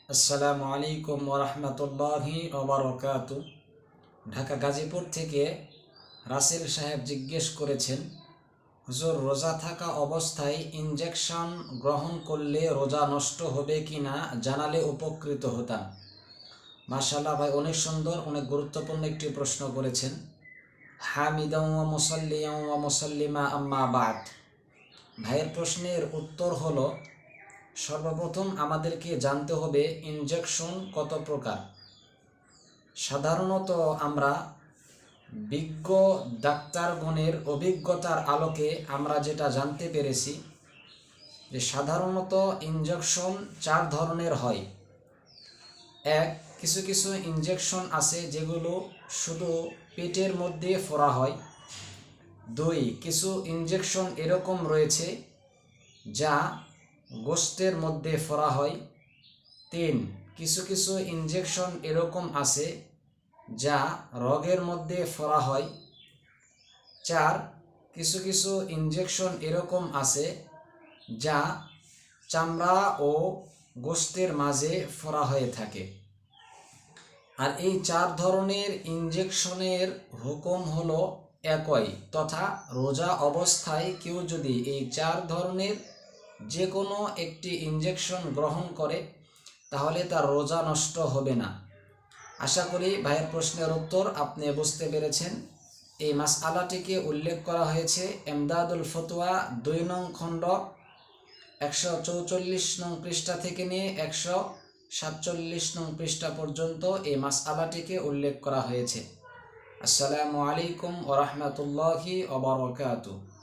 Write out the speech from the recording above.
আসসালামু আলাইকুম ওরহমতুল্লাহি ওবরকাতু। ঢাকা গাজীপুর থেকে রাসেল সাহেব জিজ্ঞেস করেছেন, হুজুর, রোজা থাকা অবস্থায় ইনজেকশন গ্রহণ করলে রোজা নষ্ট হবে কি না জানালে উপকৃত হতাম। মাশাআল্লাহ ভাই, অনেক সুন্দর, অনেক গুরুত্বপূর্ণ একটি প্রশ্ন করেছেন। হামিদাও ওয়া মুসাল্লিয়াও ওয়া মুসাল্লিমা আম্মা বাদ। ভাইয়ের প্রশ্নের উত্তর হলো, সর্বপ্রথম আমাদেরকে জানতে হবে ইনজেকশন কত প্রকার। সাধারণত আমরা বিজ্ঞ ডাক্তারগণের অভিজ্ঞতার আলোকে আমরা যেটা জানতে পেরেছি যে সাধারণত ইনজেকশন 4 ধরনের হয়। এক, কিছু কিছু ইনজেকশন আছে যেগুলো শুধু পেটের মধ্যে ফোড়া হয়। 2, কিছু ইনজেকশন এরকম রয়েছে যা গোশতের মধ্যে ফোড়া হয়। 3, কিছু কিছু ইনজেকশন এরকম আছে যা রগের মধ্যে ফোড়া হয়। 4, কিছু কিছু ইনজেকশন এরকম আছে যা চামড়া ও গোশতের মাঝে ফোড়া হয়ে থাকে। আর এই 4 ধরনের ইনজেকশনের হুকুম হলো একই, তথা রোজা অবস্থায় কেউ যদি এই 4 ধরনের যে কোনো একটি ইনজেকশন গ্রহণ করে তাহলে তার রোজা নষ্ট হবে না। আশা করি ভাইয়ের প্রশ্নের উত্তর আপনি বুঝতে পেরেছেন। এই মাসআলাটিকে উল্লেখ করা হয়েছে এমদাদুল ফতোয়া 2 নং খণ্ড 144 নং পৃষ্ঠা থেকে নিয়ে 147 নং পৃষ্ঠা পর্যন্ত এই মাসআলাটিকে উল্লেখ করা হয়েছে। আসসালামু আলাইকুম ওয়া রাহমাতুল্লাহি ওয়া বারাকাতুহু।